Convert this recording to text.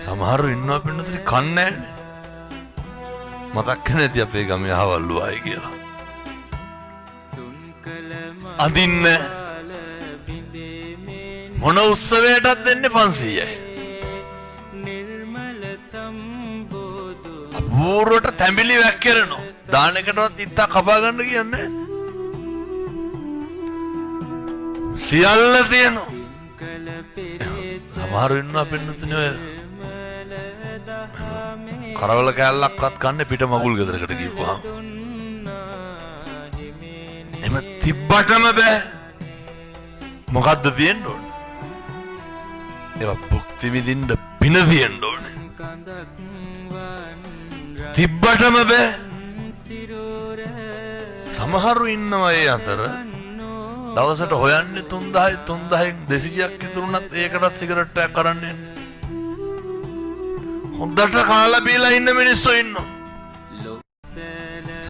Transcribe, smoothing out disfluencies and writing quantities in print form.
සමහරව ඉන්නවා පින්නතුනි කන්නේ මතක් නැති අපේ ගමේ අහවල්ලු ආයි කියලා. අදින්න මොන උත්සවයටත් දෙන්නේ 500යි. අපූර්වට තැඹිලි වැක්කිරෙනවා. දාන එකටවත් ඉත්තා කපා ගන්න කියන්නේ. සියල්ල තියෙනවා. සමහරව ඉන්නවා පින්නතුනි ඔය කරවල කෑල්ලක්වත් කන්නේ පිට මගුල් ගෙදරකට ගිහුවාම. එම තිබ්බටම බෑ. මොකද්ද තියෙන්න ඕනේ? ඒවා භුක්ති විඳින්න පින තියෙන්න ඕනේ. තිබ්බටම බෑ. සමහරු ඉන්නවා ඒ අතර දවසට හොයන්නේ 3000න් 200ක් ඉතුරුනත් ඒකටත් සිගරට් එකක් කරන්නේ. හොඳට කාලා බීලා ඉන්න මිනිස්සු ඉන්නවා.